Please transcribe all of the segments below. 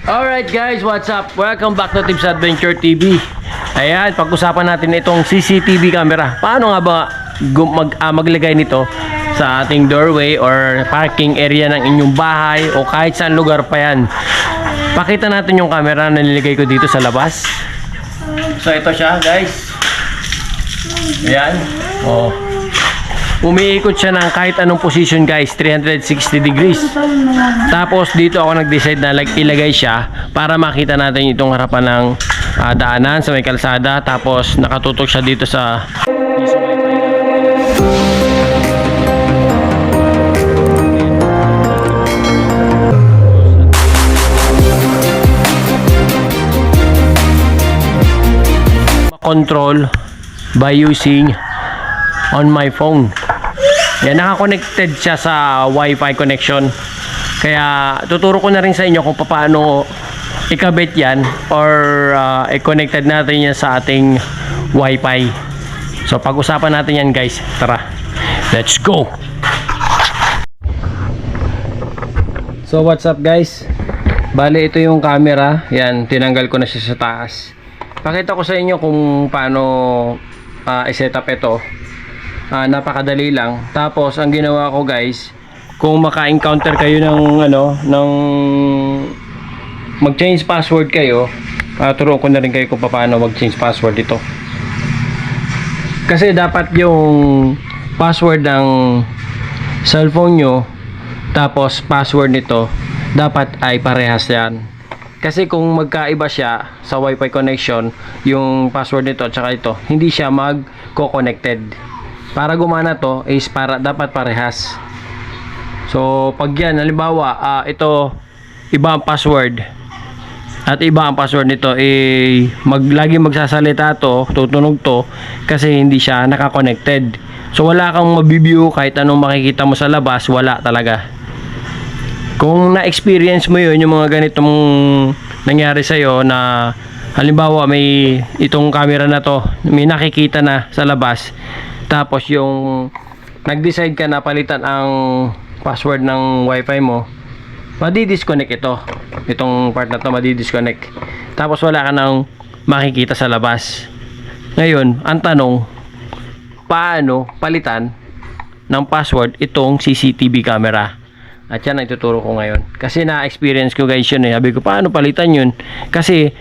Alright guys, what's up? Welcome back to Tips Adventure TV. Ayan, pag-usapan natin itong CCTV camera. Paano nga ba maglagay nito sa ating doorway or parking area ng inyong bahay o kahit saan lugar pa yan. Pakita natin yung camera na nilagay ko dito sa labas. So ito siya guys. Ayan. Oh. Umiikot siya ng kahit anong position guys, 360 degrees. Tapos dito ako nag-decide na ilagay siya para makita natin itong harapan ng daanan sa may kalsada. Tapos nakatutok siya dito sa control by using on my phone. Yan, naka-connected siya sa Wi-Fi connection. Kaya tuturo ko na rin sa inyo kung paano ikabit yan or i-connected natin yan sa ating Wi-Fi. So pag-usapan natin yan guys. Tara, let's go! So what's up guys? Bale ito yung camera. Yan, tinanggal ko na siya sa taas. Pakita ko sa inyo kung paano i-set up ito. Napakadali lang. Tapos ang ginawa ko guys, kung maka-encounter kayo ng mag-change password kayo, turuan ko na rin kayo kung paano mag-change password ito. Kasi dapat yung password ng cellphone nyo tapos password nito dapat ay parehas yan. Kasi kung magkaiba siya sa Wi-Fi connection, yung password nito at saka ito, hindi siya mag-co-connected. Para gumana to is dapat parehas. So pag yan halimbawa ito iba ang password at iba ang password nito lagi magsasalita to, tutunog to kasi hindi siya naka-connected. So wala kang mabibigyo kahit anong makikita mo sa labas, wala talaga. Kung na-experience mo yun, yung mga ganitong nangyari sa'yo na halimbawa may itong camera na to, may nakikita na sa labas, tapos yung nag-decide ka na palitan ang password ng Wi-Fi mo, madi-disconnect ito. Itong part na to madi-disconnect. Tapos wala ka nang makikita sa labas. Ngayon, ang tanong, paano palitan ng password itong CCTV camera? At yan ang ituturo ko ngayon. Kasi na-experience ko guys yun eh. Sabi ko, paano palitan yun? Kasi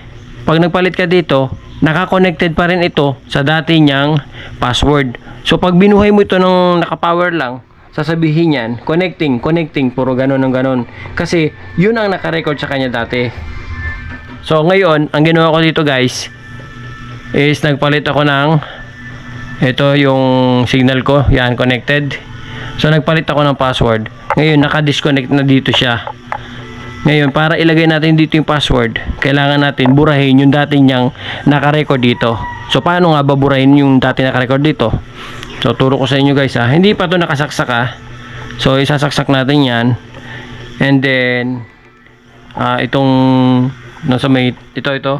pag nagpalit ka dito, naka-connected pa rin ito sa dati niyang password. So pag binuhay mo ito ng naka-power lang, sasabihin yan, connecting, puro ganon ng ganon. Kasi yun ang naka-record sa kanya dati. So ngayon, ang ginawa ko dito guys, is nagpalit ako ng, ito yung signal ko, yan, connected. So nagpalit ako ng password. Ngayon, naka-disconnect na dito siya. Ngayon, para ilagay natin dito yung password, kailangan natin burahin yung dati niyang naka-record dito. So, paano nga ba burahin yung dati naka-record dito? So, turo ko sa inyo guys ha. Hindi pa ito nakasaksak ha. So, isasaksak natin yan. And then, itong, nasa may, ito.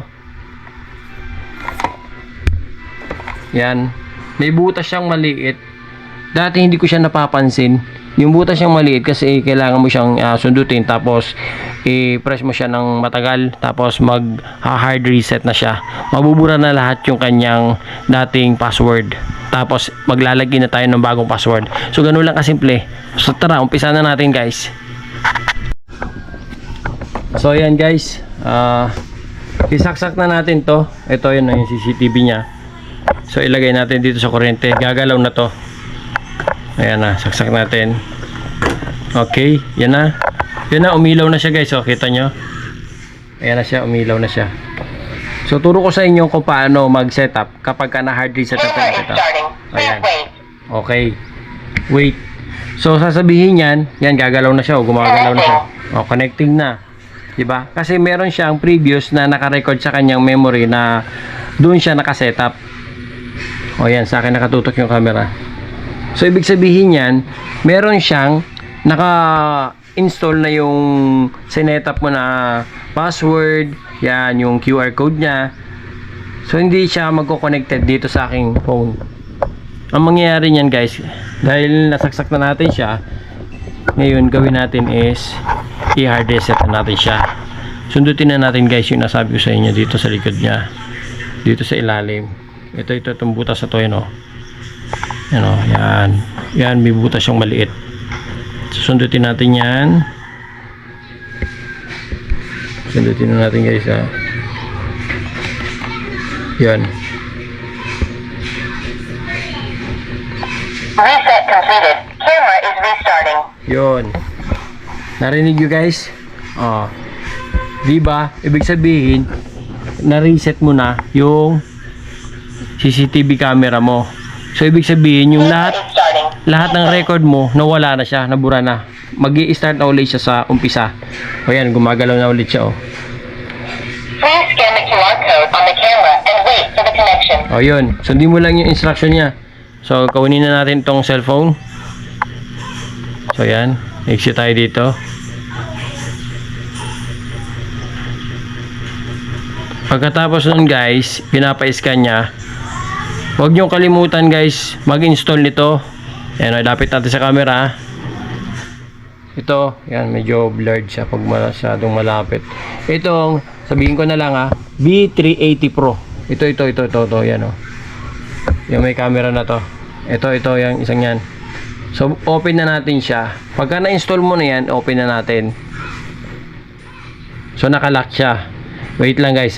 Yan. May butas siyang maliit. Dati hindi ko siya napapansin. Yung butas siyang maliit kasi kailangan mo siyang sundutin tapos i-press mo siya ng matagal tapos mag-hard reset na siya. Mabubura na lahat yung kanyang dating password. Tapos maglalagay na tayo ng bagong password. So ganun lang kasimple. So tara, umpisa na natin guys. So ayan guys, isaksak na natin to. Ito yun yung CCTV nya. So ilagay natin dito sa kuryente. Gagalaw na to. Ayan na, saksak natin. Okay, yan na. Yan na, umilaw na siya guys. O, kita nyo? Ayan na siya, umilaw na siya. So, turo ko sa inyo kung paano mag-setup kapag ka na-hard reset na setup. Ayan. Okay. Wait. So, sasabihin yan, gagalaw na siya o gumagalaw na siya. O, connecting na. Diba? Kasi meron siyang previous na naka-record sa kanyang memory na doon siya naka-setup. O, yan, sa akin nakatutok yung camera. So, ibig sabihin yan, meron siyang naka-install na yung sinetup mo na password, yan, yung QR code niya. So, hindi siya magko-connected dito sa aking phone. Ang mangyayari niyan guys, dahil nasaksak na natin siya, ngayon gawin natin is i-hard reset natin siya. Sundutin na natin guys yung nasabi ko sa inyo dito sa likod niya. Dito sa ilalim. Ito itong butas na to, yan o. Yan o, yan. Yan, may butas yung maliit. Sundutin natin yan. Sundutin na natin guys ha. Yan. Reset completed. Camera is restarting. Yun. Narinig nyo guys? Oh. Diba? Ibig sabihin, na-reset mo na yung CCTV camera mo. So, ibig sabihin, yung Camera is starting. lahat ng record mo, nawala na siya, nabura na. Mag-i-start na ulit siya sa umpisa. O yan, gumagalaw na ulit siya, oh. Please scan the QR code on the camera and wait for the connection. O yun, sundin mo lang yung instruction niya. So, kaunin na natin tong cellphone. So, yan. Exit tayo dito. Pagkatapos nun guys, pinapa-scan niya. Huwag niyong kalimutan guys, mag-install nito. Yan, lapit natin sa camera. Ito, yan, medyo blurred siya pag masyadong malapit. Itong, sabihin ko na lang B380 Pro. Ito, yan o. Yung may camera na to. Ito, yung isang yan. So, open na natin siya. Pagka na-install mo na yan, open na natin. So, nakalock siya. Wait lang guys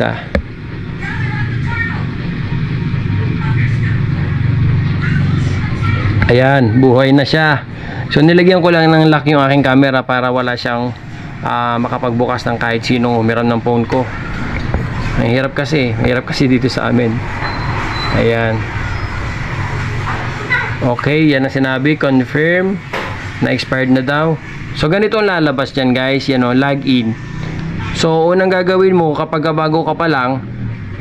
Ayan, buhay na siya. So, nilagyan ko lang ng lock yung aking camera para wala siyang makapagbukas ng kahit sinong humiram ng phone ko. Mahirap kasi dito sa amin. Ayan. Okay, yan ang sinabi. Confirm na expired na daw. So, ganito ang lalabas dyan guys. Yan o, login. So, unang gagawin mo kapag bago ka pa lang,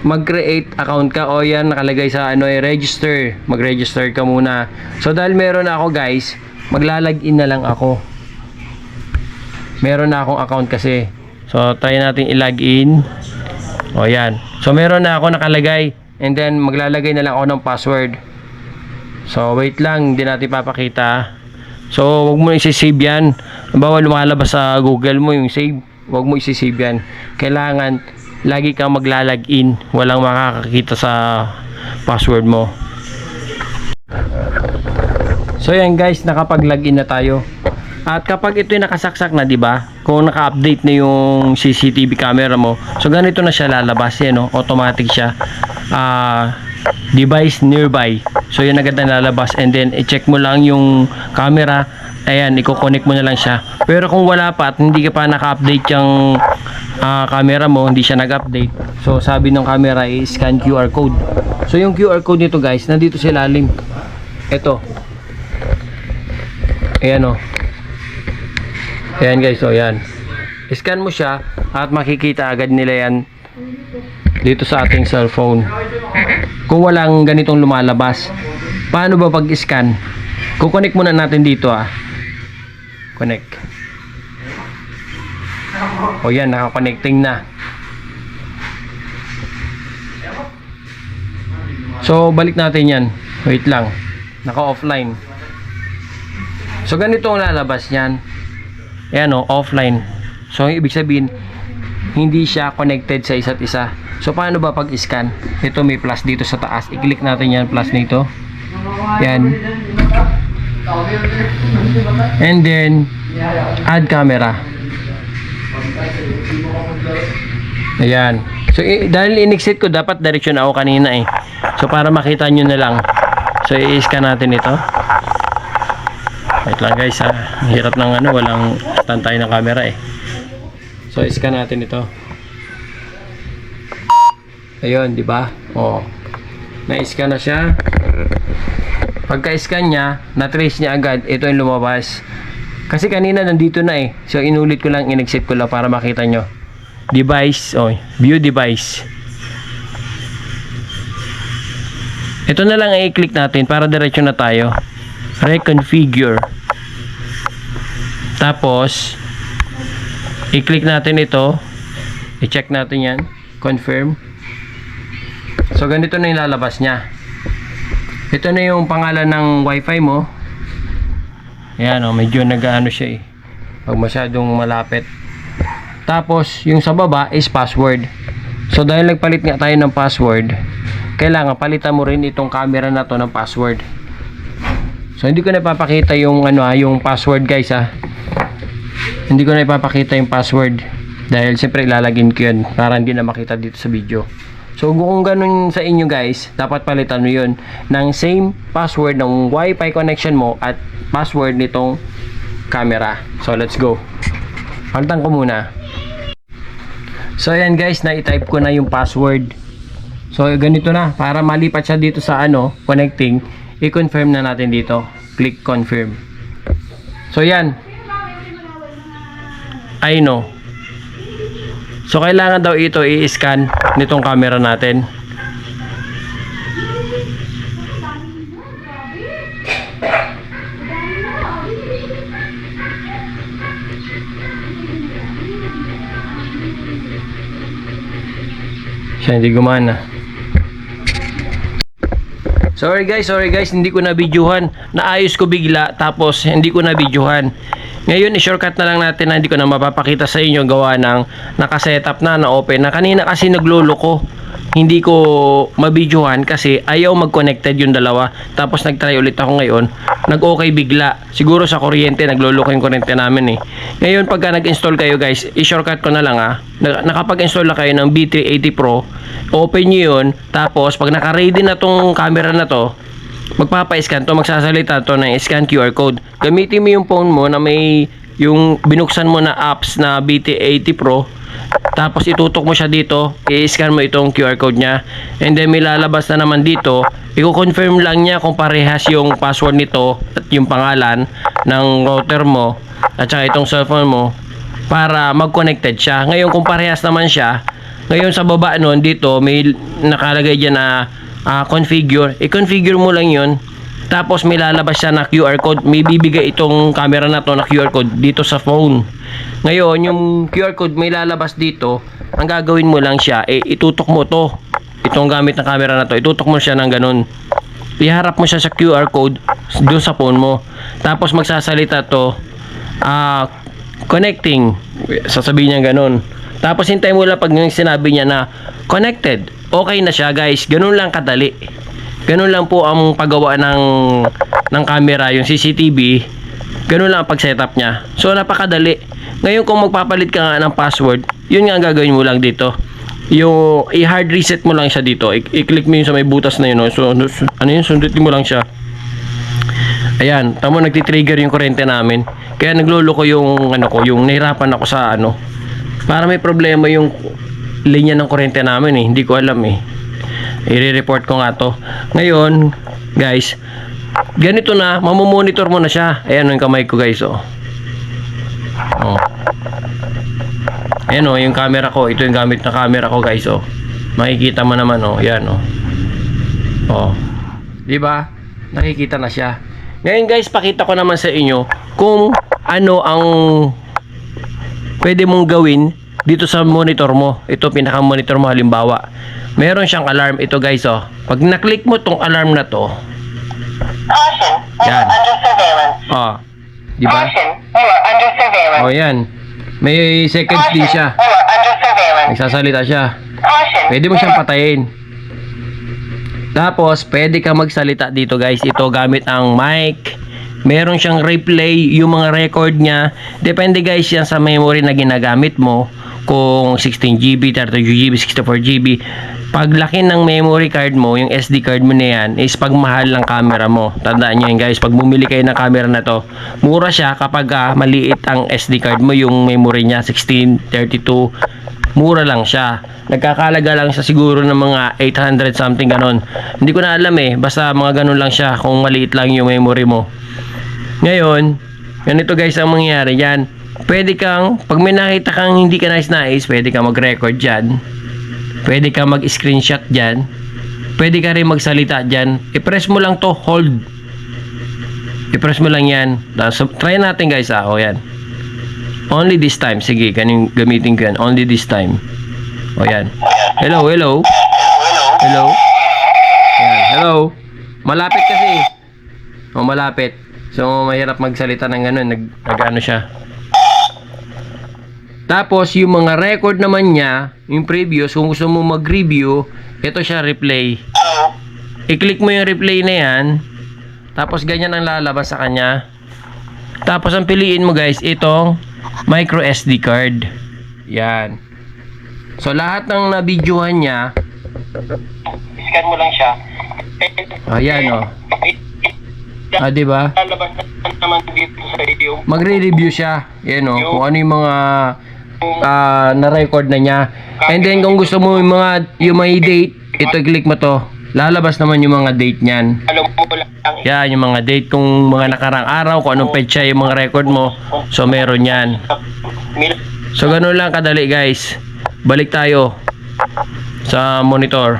mag-create account ka o yan nakalagay sa register. Mag-register ka muna. So, dahil meron na ako guys, maglalagin na lang ako. Meron na akong account kasi. So, try natin i-login. O yan. So, meron na ako nakalagay. And then, maglalagay na lang ako ng password. So, wait lang. Hindi natin papakita. So, huwag mo isi-save yan. Bawal lumalabas sa Google mo yung save. Huwag mo isi-save yan. Kailangan lagi kang maglalagin. Walang makakakita sa password mo. So yan guys, nakapag-login na tayo. At kapag ito yung nakasaksak na, di ba? Kung naka-update na yung CCTV camera mo, so ganito na siya lalabas, yan, no? Automatic siya. Device nearby. So yan agad na lalabas, and then i-check mo lang yung camera. Ayan, i-connect mo na lang siya. Pero kung wala pa at hindi ka pa naka-update yung camera mo, hindi siya nag-update. So sabi ng camera i-scan QR code. So yung QR code nito guys, nandito sa ilalim. Ito. Ayan o. Ayan guys, o yan. I-scan mo siya at makikita agad nila yan dito sa ating cellphone. Kung walang ganitong lumalabas, paano ba pag-scan? Kukonek muna natin dito Connect. O yan, naka-connecting na. So, balik natin yan. Wait lang. Naka-offline. So, ganito ang lalabas niyan. Ayan offline. So, ibig sabihin, hindi siya connected sa isa't isa. So, paano ba pag-scan? Ito may plus dito sa taas. I-click natin yan, plus nito. Yan. And then, add camera. Ayan. So, dahil in-exit ko, dapat direction ako kanina So, para makita nyo na lang. So, i-scan natin ito. Wait lang guys Hirap ng walang tantay ng camera So, i-scan natin ito. Ayun, di ba? Na-scan na siya. Pagka-scan niya, na-trace niya agad, ito yung lumabas. Kasi kanina nandito na So, inulit ko lang, in-exit ko lang para makita nyo. Device, view device. Ito na lang i-click natin para diretso na tayo. Reconfigure. Tapos, i-click natin ito. I-check natin yan. Confirm. So, ganito na yung lalabas niya. Ito na yung pangalan ng wifi mo. Ayan medyo nag-ano siya Pag masyadong malapit. Tapos, yung sa baba is password. So, dahil nagpalit nga tayo ng password, kailangan palitan mo rin itong camera na to ng password. So, hindi ko na ipapakita yung, yung password guys ha. Hindi ko na ipapakita yung password. Dahil siyempre ilalagin ko yun para hindi na makita dito sa video. So, kung ganun sa inyo guys, dapat palitan mo yun ng same password ng Wi-Fi connection mo at password nitong camera. So, let's go. Palitan ko muna. So ayan guys, na-type ko na yung password. So ganito na, para malipat siya dito sa connecting, i-confirm na natin dito. Click confirm. So yan. I know. So kailangan daw ito i-scan nitong camera natin. Siya hindi gumana. Sorry guys, hindi ko na videohan. Naayos ko bigla tapos hindi ko na videohan. Ngayon i-shortcut na lang natin na hindi ko na mapapakita sa inyo gawa ng naka-setup na open na kanina kasi nagluloko. Hindi ko mabidyohan kasi ayaw mag-connected yung dalawa. Tapos nag-try ulit ako ngayon. Nag-okay bigla. Siguro sa kuryente, nagluloko yung kuryente namin eh. Ngayon pagka nag-install kayo guys, i-shortcut ko na lang nakapag-install na kayo ng B380 Pro, open nyo yun. Tapos pag naka-ready na tong camera na to, magpapa-scan to, magsasalita to ng scan QR code. Gamitin mo yung phone mo na may yung binuksan mo na apps na BT80 Pro. Tapos itutok mo siya dito, i-scan mo itong QR code niya. And then may lalabas na naman dito, i-confirm lang niya kung parehas yung password nito at yung pangalan ng router mo at saka itong cellphone mo para mag-connected siya. Ngayon kung parehas naman siya, ngayon sa baba nun dito may nakalagay dyan na configure. I-configure mo lang yun. Tapos may lalabas siya na QR code. May bibigay itong camera na to na QR code dito sa phone. Ngayon, yung QR code may lalabas dito. Ang gagawin mo lang siya, itutok mo to. Itong gamit ng camera na to, itutok mo siya ng ganun. Iharap mo siya sa QR code doon sa phone mo. Tapos magsasalita to, connecting. Sasabihin niya ganun. Tapos hintay mo lang pag sinabi niya na connected. Okay na siya guys. Ganun lang kadali. Ganun lang po ang paggawa ng camera, yung CCTV. Ganun lang ang pag-setup niya. So napakadali. Ngayon kung magpapalit ka nga ng password, yun nga ang gagawin mo lang dito. Yung i-hard reset mo lang siya dito. I-click mo yun sa may butas na yun. So sundutin mo lang siya. Ayan, tamo nagti-trigger yung kuryente namin. Kaya nagluloko yung yung nahirapan ako sa para may problema yung linya ng kuryente namin eh. Hindi ko alam eh. I-report ko nga to. Ngayon, guys, ganito na, mamomonitor mo na siya. Ayan yung kamay ko guys oh. Ayan yung camera ko. Ito yung gamit na camera ko guys oh. Makikita mo naman oh. Ayan oh. Diba? Nakikita na siya. Ngayon guys, pakita ko naman sa inyo kung ano ang pwede mong gawin dito sa monitor mo. Ito pinaka-monitor mo halimbawa. Meron siyang alarm ito guys oh. Pag na-click mo tong alarm na to, Caution, you yan. are under surveillance. Di ba? Caution, you are under surveillance. Yan. May seconds din Caution, siya. you are under surveillance. Nagsasalita siya. Caution, Pwede mo siyang patayin. Tapos, pwede ka magsalita dito guys. Ito gamit ang mic. Meron siyang replay, yung mga record niya. Depende guys yan sa memory na ginagamit mo. Kung 16GB, 32GB, 64GB. Pag laki ng memory card mo, yung SD card mo na yan, is pagmahal ng camera mo. Tandaan nyo yun guys, pag bumili kayo ng camera na to, mura siya kapag maliit ang SD card mo, yung memory niya, 16, 32, mura lang siya. Nagkakalaga lang siya siguro ng mga 800 something ganon. Hindi ko na alam eh, basta mga ganon lang siya kung maliit lang yung memory mo. Ngayon, ganito guys ang mangyayari yan. Pwede kang, pag may nakita kang hindi ka nais, pwede kang mag-record dyan. Pwede kang mag-screenshot dyan. Pwede ka rin magsalita dyan. I-press mo lang to, hold. I-press mo lang yan. So, try natin guys O yan. Only this time. Sige, gamitin ko yan. Only this time. O yan. Hello. Hello. Yan. Hello. Malapit kasi. Malapit. So, mahirap magsalita ng ganun. Nag-ano siya. Tapos, yung mga record naman niya, yung previous, kung gusto mo mag-review, ito siya, replay. I-click mo yung replay na yan. Tapos, ganyan ang lalabas sa kanya. Tapos, ang piliin mo guys, itong micro SD card. Yan. So, lahat ng na-videohan niya, Scan mo lang siya. ayan o. Diba? Lalabas naman dito sa iyo. Magre-review siya. Yan o. Kung ano yung mga na-record na niya. And then, kung gusto mo yung may date, ito, i-click mo to. Lalabas naman yung mga date niyan. Alam mo lang. Yan, yung mga date, kung mga nakarang araw, kung anong petsa yung mga record mo. So, meron yan. So, ganun lang kadali guys. Balik tayo sa monitor.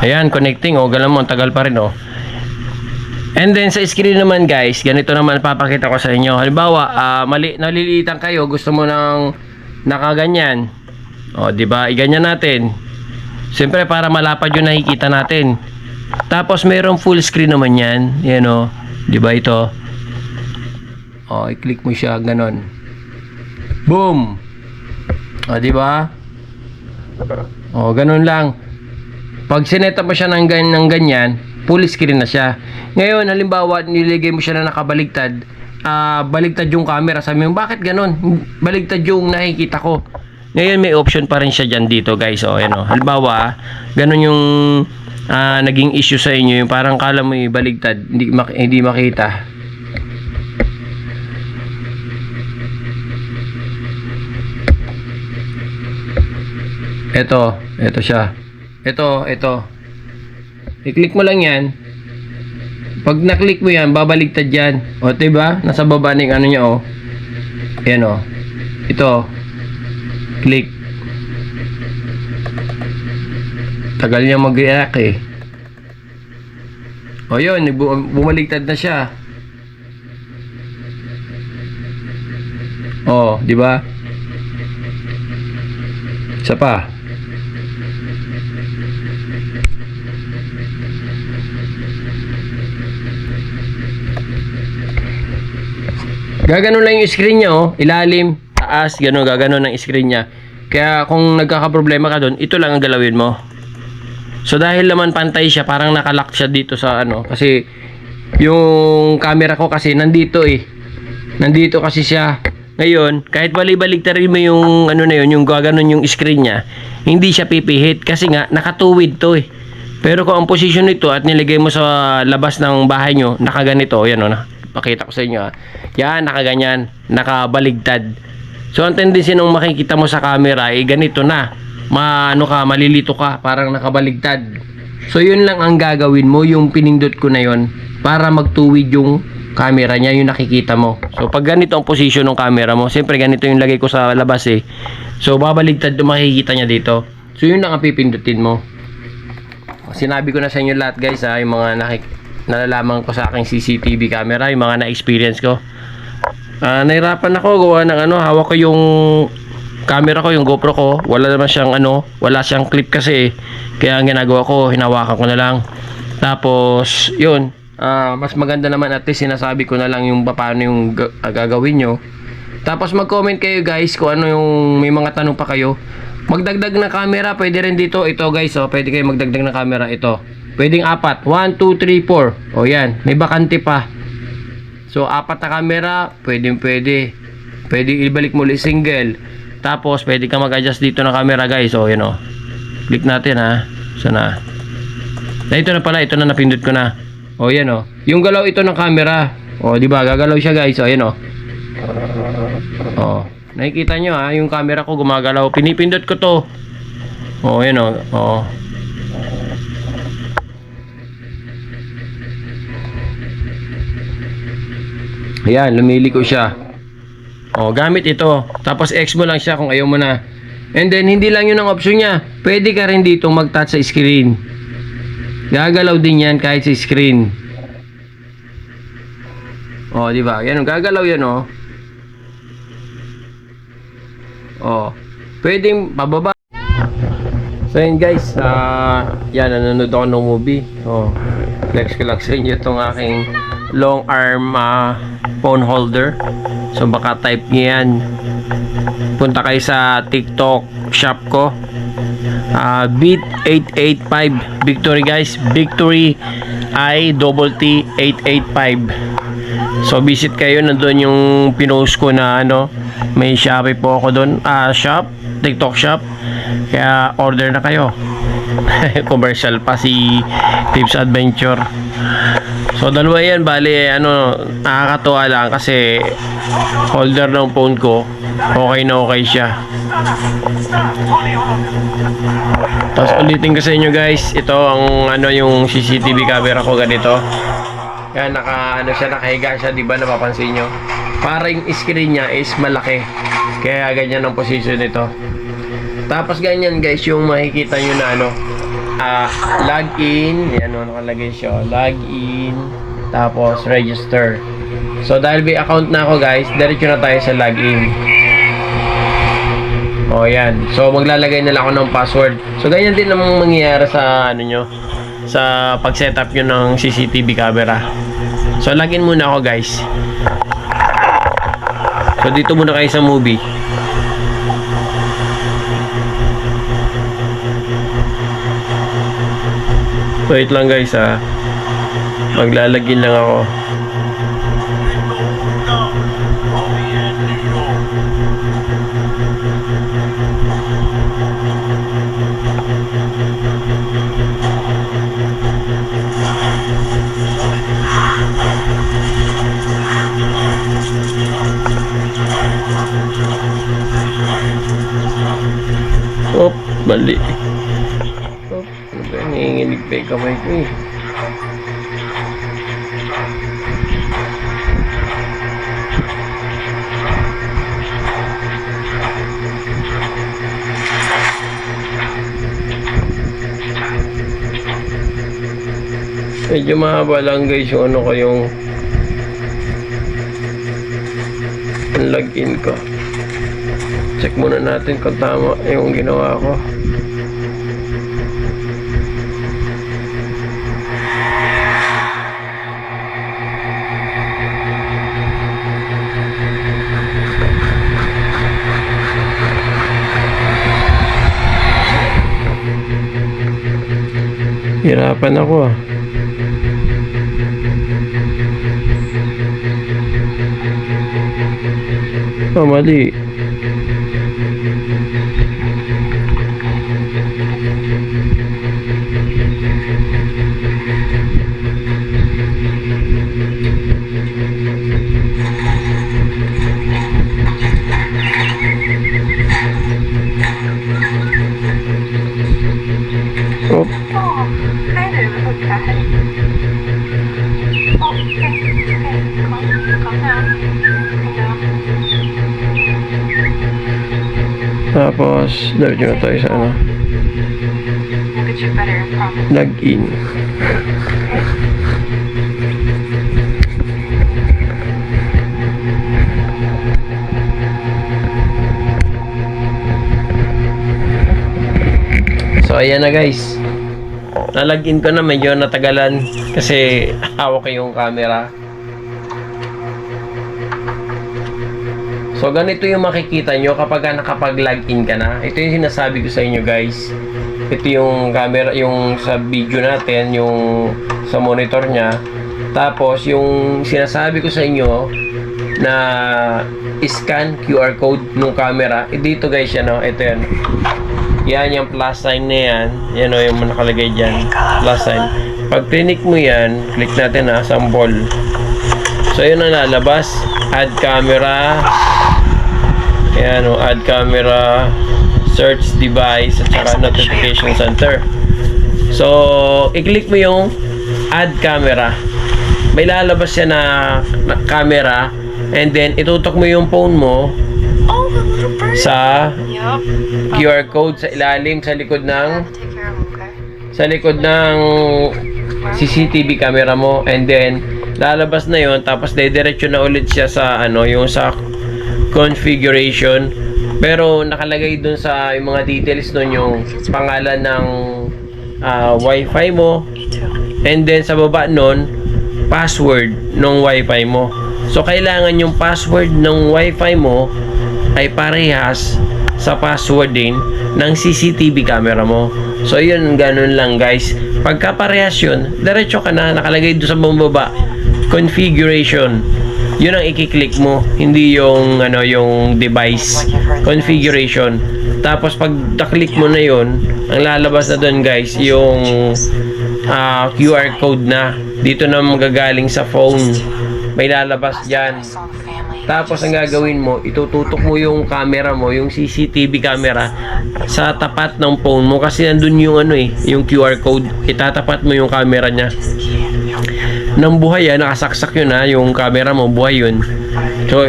Ayan, connecting. O, galang mo, ang tagal pa rin, o. And then, sa screen naman, guys, ganito naman papakita ko sa inyo. Halimbawa, nalilitan kayo, gusto mo ng nakaganyan. O, diba? Iganyan natin. Siyempre, para malapad yung nakikita natin. Tapos, mayroong full screen naman yan. Yan, o. Diba ito? O, i-click mo siya, ganon. Boom! O, diba? O, ganon lang. Pag sineta mo siya ng ganyan, full screen na siya. Ngayon, halimbawa, niligay mo siya na nakabaligtad, baligtad yung camera. Sabi mo, bakit ganon? Baligtad yung nakikita ko. Ngayon, may option pa rin siya dyan dito, guys. O, yan o. Halimbawa, ganon yung naging issue sa inyo. Yung parang kala mo baligtad, hindi makita. Ito siya. Ito. I-click mo lang yan. Pag na-click mo yan, babaligtad yan. O, diba? Nasa baba ng ano niya, o. Ayan, o. Ito. Click. Tagal niya mag-react, eh. O, yun. Bumaligtad na siya. O, diba? Isa pa. Gaganon lang yung screen niya, oh. Ilalim, taas, gano'n, gaganon ang screen niya. Kaya kung nagkakaproblema ka doon, ito lang ang galawin mo. So dahil naman pantay siya, parang nakalock siya dito sa ano. Kasi yung camera ko kasi nandito eh. Nandito kasi siya. Ngayon, kahit bali-baligtarin mo yung ano na yun, yung gaganon yung screen niya, hindi siya pipihit. Kasi nga, nakatuwid to eh. Pero kung ang position nito at nilagay mo sa labas ng bahay nyo, nakaganito, yan o na. Pakita ko sa inyo, ha. Yan, nakaganyan, nakabaligtad. So ang tendency nung makikita mo sa camera ganito na. Malilito ka, parang nakabaligtad. So yun lang ang gagawin mo, yung pinindot ko na yun, para magtuwid yung camera niya, yung nakikita mo. So pag ganito ang position ng camera mo, siyempre ganito yung lagay ko sa labas eh. So babaligtad yung makikita niya dito. So yun lang ang pipindutin mo. Sinabi ko na sa inyo lahat guys, ha, yung mga nalalaman ko sa aking CCTV camera, yung mga na-experience ko. Nahirapan ako gawa ng hawak ko yung camera ko, yung GoPro ko, wala naman siyang wala siyang clip kasi kaya ang ginagawa ko, hinawakan ko na lang. Tapos yun, mas maganda naman at least sinasabi ko na lang yung paano yung gagawin nyo. Tapos mag-comment kayo guys kung ano yung may mga tanong pa kayo. Magdagdag na camera, pwede rin dito. Ito guys, pwede kayo magdagdag na camera. Ito, pwedeng 4, 1, 2, 3, 4. O yan, may bakante pa. So 4 na camera, pwede ibalik mo ulit single. Tapos pwede ka mag-adjust dito ng camera guys. O yan o, click natin ha. Sana ito na pala, ito na napindot ko na. O yan o, yung galaw ito ng camera. O diba, gagalaw siya guys. O yan o. O, nakikita nyo ha, yung camera ko gumagalaw. Pinipindot ko to. O yan o. O, ayan, lumiliko siya. O, gamit ito. Tapos X mo lang siya kung ayaw mo na. And then, hindi lang yun ang option niya. Pwede ka rin dito mag-touch sa screen. Gagalaw din yan kahit sa screen. O, diba? Yan, gagalaw yan, o. O, pwedeng pababa. So, yun guys. Yan, nanonood ako ng movie. O, flex ko lang sa inyo itong aking long arm phone holder. So baka type niyo yan. Punta kayo sa TikTok shop ko. Beat 885 Victory guys. Victory I-T-T 885. So visit kayo, nandun yung pinost ko na ano, may Shopee po ako doon, shop, TikTok shop. Kaya order na kayo. Commercial pa si Tips Adventure. So dalawa yan, bali ano, nakakatuwa lang kasi holder ng phone ko, okay na okay siya. Tapos ulitin ko sa inyo guys, ito ang ano yung CCTV camera ko ganito. Yan, nakahiga siya, di ba, napapansin nyo? Para yung screen niya is malaki. Kaya ganyan ang position nito. Tapos ganyan guys, yung makikita nyo na ano, login, yan o, nakalagay siya, login, tapos register. So dahil may account na ako guys, diretso na tayo sa login. O yan, so maglalagay na lang ako ng password. So ganyan din namang mangyayari sa ano nyo, sa pag-setup nyo ng CCTV camera. So login muna ako guys. So dito muna kayo sa movie. Wait lang guys maglalagin lang ako. Oh, bali. Oh, nanginginig pa yung kamay ko eh. Medyo mahaba lang guys yung ano ko, yung login ko. Check muna natin kung tama yung ginawa ko. Hirapan ako ah. Oh, mali. Oh. Hi there, okay. Oh, okay. Calm down. Tapos, diretso na tayo sa ano, We'll get you better, I promise. login. So ayan na guys, nalagin ko na, medyo natagalan kasi hawak ko yung camera. So ganito yung makikita nyo kapag nakapag-login ka na. Ito yung sinasabi ko sa inyo guys. Ito yung camera, yung sa video natin, yung sa monitor nya. Tapos yung sinasabi ko sa inyo na scan QR code ng camera, dito guys yan o, ito yan. Yan yung plus sign na yan. Yan o yung nakalagay dyan, plus sign. Pag click mo yan, click natin ha, sample. So yun ang lalabas, add camera. Ayan o, add camera, search device, at saka notification center. So, i-click mo yung add camera. May lalabas siya na camera, and then itutok mo yung phone mo Oh, the little bird. sa Yup. QR code sa ilalim, sa likod ng Take care of him, okay? sa likod ng CCTV camera mo, and then lalabas na yon, tapos didiretso na ulit siya sa ano, yung sa configuration, pero nakalagay dun sa yung mga details nun yung pangalan ng wifi mo, Me too. and then sa baba nun password ng wifi mo. So, kailangan yung password ng Wi-Fi mo ay parehas sa password din ng CCTV camera mo. So, yun, ganun lang guys. Pagka parehas yun, diretso ka na, nakalagay doon sa bumaba, configuration. Yun ang i-click mo, hindi yung yung device configuration. Tapos pag na-click mo na yun, ang lalabas na doon guys yung QR code na. Dito na magagaling sa phone. May lalabas diyan. Tapos ang gagawin mo, itututok mo yung camera mo, yung CCTV camera sa tapat ng phone mo kasi nandun yung yung QR code. Itatapat mo yung camera niya. Nang buhay nakasaksak yun yung camera mo, buhay yun. So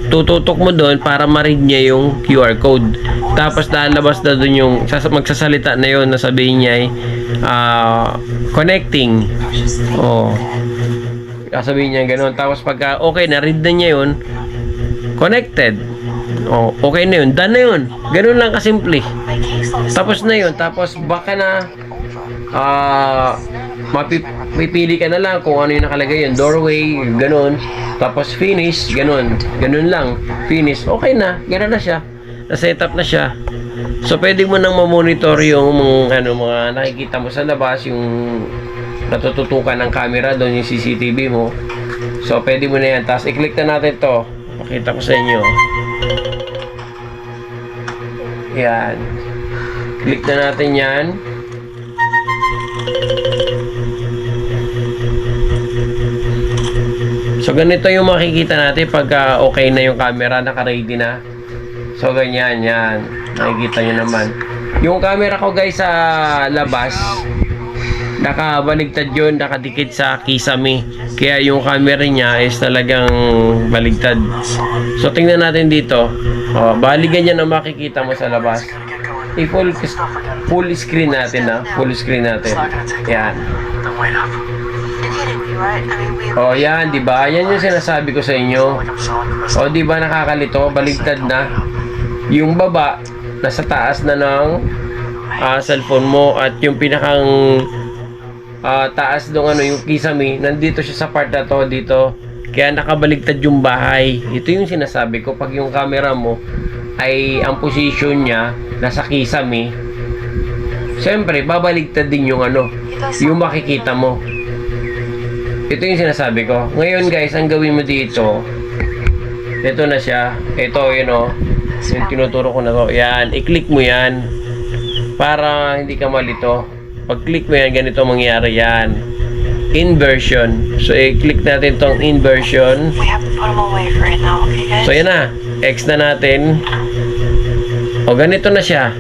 tututok mo doon para ma-read niya yung QR code. Tapos lalabas na doon yung magsasalita na yun na sabihin niya connecting. Oh. Sasabihin niya gano'n. Tapos pagka okay na read na niya yun, connected. Oh, okay na yun. Done na yun. Ganun lang kasimple. Tapos na yun. Tapos baka na mapipili ka na lang kung ano yung nakalagay yun. Doorway, ganun. Tapos finish, ganun. Ganun lang. Finish. Okay na. Ganun na siya. Na-set up na siya. So, pwede mo nang mamonitor yung mga nakikita mo sa labas, yung natututukan ng camera doon, yung CCTV mo. So, pwede mo na yan. Tapos, i-click na natin to. Pakita ko sa inyo. Yan. Click na natin yan. So, ganito yung makikita natin pagka okay na yung camera, naka-ready na. So, ganyan, yan. Nakikita nyo naman. Yung camera ko guys sa labas, nakabaligtad yun, nakadikit sa kisame. Kaya yung camera niya is talagang baligtad. So, tingnan natin dito. Bali ganyan ang makikita mo sa labas. Full screen natin full screen natin. Yan. Yan, di ba? Yan yung sinasabi ko sa inyo. Di ba nakakalito? Baligtad na. Yung baba nasa taas na ng cellphone mo at yung pinakang taas dong yung kisame, nandito siya sa part na to dito. Kaya nakabaligtad yung bahay. Ito yung sinasabi ko, pag yung camera mo ay ang position niya nasa kisame, siyempre babaligtad din yung yung makikita mo. Ito yung sinasabi ko. Ngayon guys, ang gawin mo dito, ito na siya. Ito yung tinuturo ko na to. Yan, i-click mo yan para hindi ka malito. Pag click mo yan, ganito mangyari yan. Inversion. So, i-click natin tong inversion. We have to put them away for right now, okay guys? So, yan na. X na natin. Ganito na siya.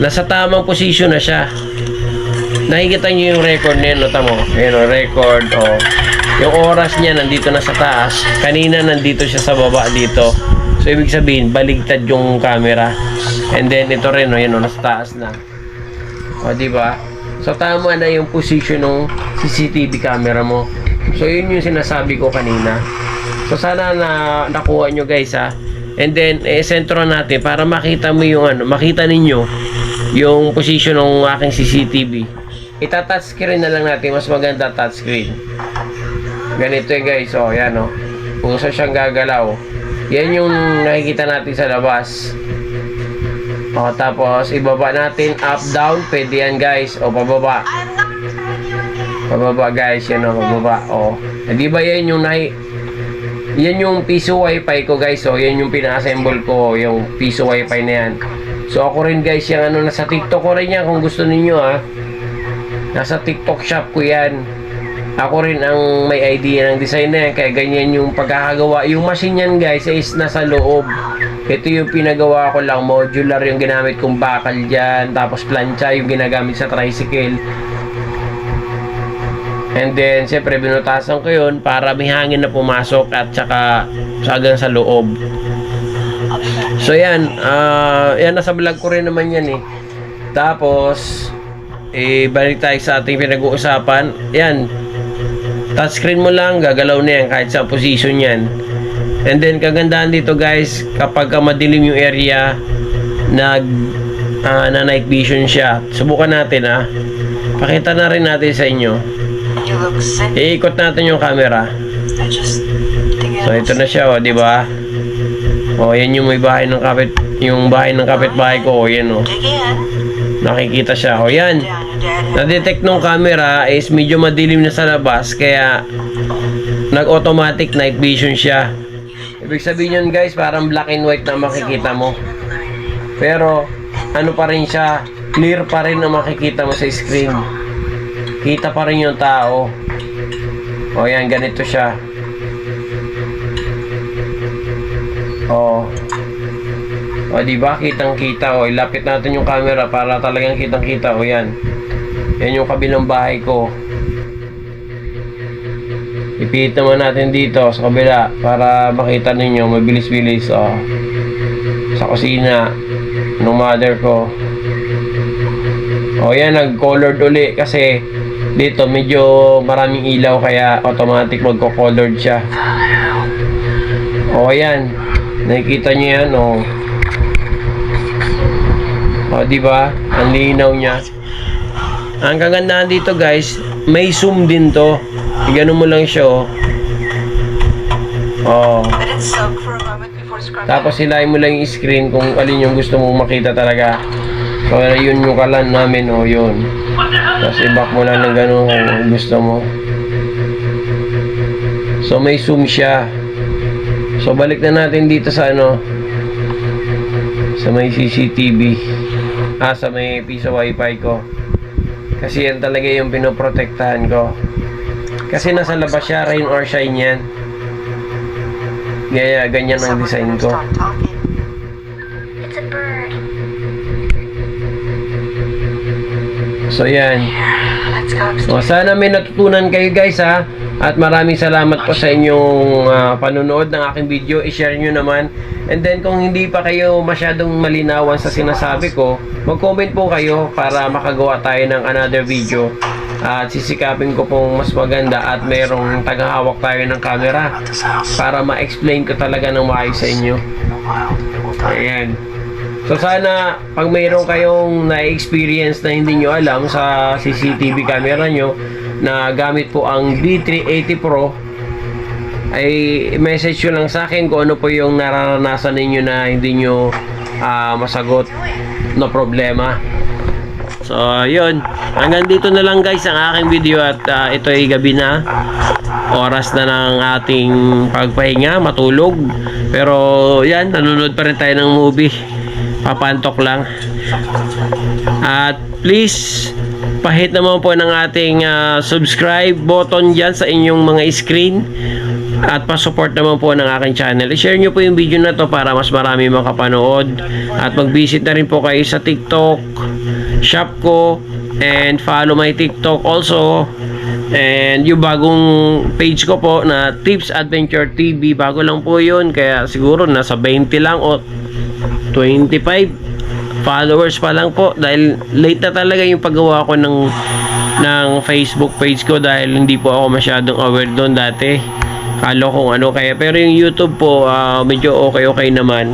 Nasa tamang position na siya. Nakikita nyo yung record niya, tamo. Ayan record. Yung oras niya nandito na sa taas. Kanina nandito siya sa baba dito. So, ibig sabihin, baligtad yung camera. And then, ito rin, nasa taas na. Diba? So, tama na yung position ng CCTV camera mo. So, yun yung sinasabi ko kanina. So, sana na nakuha nyo guys, And then, sentro natin para makita mo yung makita ninyo yung position ng aking CCTV. Ita-touchscreen na lang natin. Mas maganda touchscreen. Ganito guys. Yan Uso siyang gagalaw. Yan yung nakikita natin sa labas. Tapos ibaba natin up down, pwede yan guys. Pababa. Pababa guys, yan pababa. Di ba yan yung yan yung piso wifi ko guys. Yan yung pina-assemble ko, yung piso wifi na yan. So ako rin guys, yung nasa TikTok ko rin yan kung gusto niyo Nasa TikTok shop ko yan. Ako rin ang may idea ng design na yan, kaya ganyan yung pagkakagawa. Yung machine yan guys is nasa loob. Ito yung pinagawa ko lang, modular yung ginamit kong bakal dyan. Tapos plancha yung ginagamit sa tricycle. And then syempre binutasan ko yun para may hangin na pumasok at saka hanggang sa loob. So yan, yan nasa vlog ko rin naman yan Tapos balik tayo sa ating pinag-uusapan. Yan, touchscreen mo lang, gagalaw na yan kahit sa position yan. And then kagandahan dito guys, kapag madilim yung area, na night vision siya. Subukan natin Pakita na rin natin sa inyo. You look sick. Iikot natin yung camera. I just So ito na siya, di ba? Yan yung may bahay ng kapitbahay ko, yan Dig in. nakikita siya. Yan. Down your dad. Na-detect ng camera is medyo madilim na sa labas, kaya nag-automatic night vision siya. Ibig sabihin yun guys, parang black and white na makikita mo. Pero, ano pa rin siya, clear pa rin na makikita mo sa screen. Kita pa rin yung tao. Yan, ganito siya. Diba? Kitang-kita. Ilapit natin yung camera para talagang kitang-kita. Yan. Yan yung kabilang bahay ko. Ipiit naman natin dito sa kabila para makita ninyo mabilis-bilis. Sa kusina ng mother ko. Yan, nag-colored uli kasi dito medyo maraming ilaw kaya automatic magko-colored siya. Yan. Nakikita nyo yan, diba? Ang linaw niya. Ang kagandahan dito guys, may zoom din to. Ganun mo lang siya, Let it soak for a moment before scrubbing. Tapos hilahin mo lang yung screen kung alin yung gusto mong makita talaga. So, yun yung kalan namin, yun. Tapos i-back mo lang ng ganun kung gusto mo. So, may zoom siya. So, balik na natin dito sa sa may CCTV. Sa may piso wifi ko. Kasi yan talaga yung pinoprotektahan ko. Kasi nasa labas siya, rain or shine yan. Kaya ganyan ang design ko. Stop talking. It's a bird. So yan. Let's go upstairs. Sana may natutunan kayo guys ha. At maraming salamat po sa inyong panonood ng aking video. I-share nyo naman. And then kung hindi pa kayo masyadong malinawan sa sinasabi ko, mag-comment po kayo para makagawa tayo ng another video. At sisikapin ko pong mas maganda at merong tagahawak tayo ng camera para ma-explain ko talaga ng maayos sa inyo. Ayan. So sana pag mayroon kayong na-experience na hindi nyo alam sa CCTV camera nyo na gamit po ang B380 Pro, ay message nyo lang sa akin kung ano po yung nararanasan ninyo na hindi nyo masagot na problema. So yun, hanggang dito na lang guys ang aking video at ito ay gabi na, oras na ng ating pagpahinga, matulog. Pero yan, nanonood pa rin tayo ng movie, papantok lang. At please pahit naman po ng ating subscribe button dyan sa inyong mga screen at pa-support naman po ng aking channel. I-share nyo po yung video na to para mas marami makapanood at mag-visit na rin po kayo sa TikTok shop ko and follow my TikTok also, and yung bagong page ko po na Tips Adventure TV, bago lang po yun kaya siguro nasa 20 lang o 25 followers pa lang po dahil late na talaga yung paggawa ko ng Facebook page ko dahil hindi po ako masyadong aware doon dati. Kalo kung ano kaya, pero yung YouTube po medyo okay naman.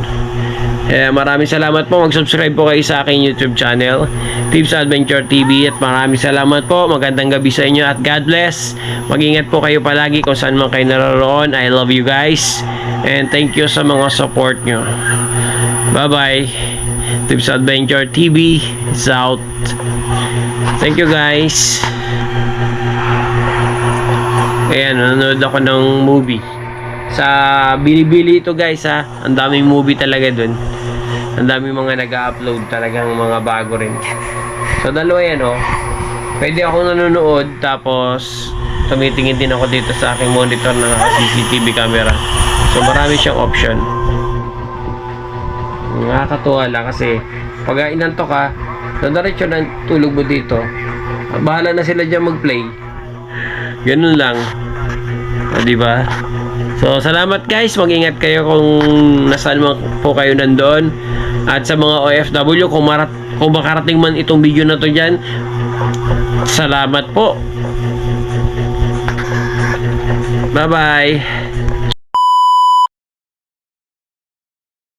Maraming salamat po. Mag-subscribe po kayo sa aking YouTube channel, Tips Adventure TV, at maraming salamat po. Magandang gabi sa inyo at God bless. Mag-ingat po kayo palagi kung saan man kayo naroon. I love you guys and thank you sa mga support nyo. Bye bye. Tips Adventure TV is out. Thank you guys. Ayan, nanonood ako ng movie sa Bilibili ito guys ha. Ang daming movie talaga dun. Ang daming mga nag-upload talagang mga bago rin. So dalawa yan pwede akong nanonood tapos tumitingin din ako dito sa aking monitor na CCTV camera. So marami siyang option. Nakakatuwa lang kasi pag inantok ka, diretso na tulog mo dito. Bahala na sila dyan mag-play. Ganun lang. Diba? So salamat guys, mag-ingat kayo kung nasaan man po kayo nandoon. At sa mga OFW, kung makarating man itong video na to dyan, salamat po. Bye bye.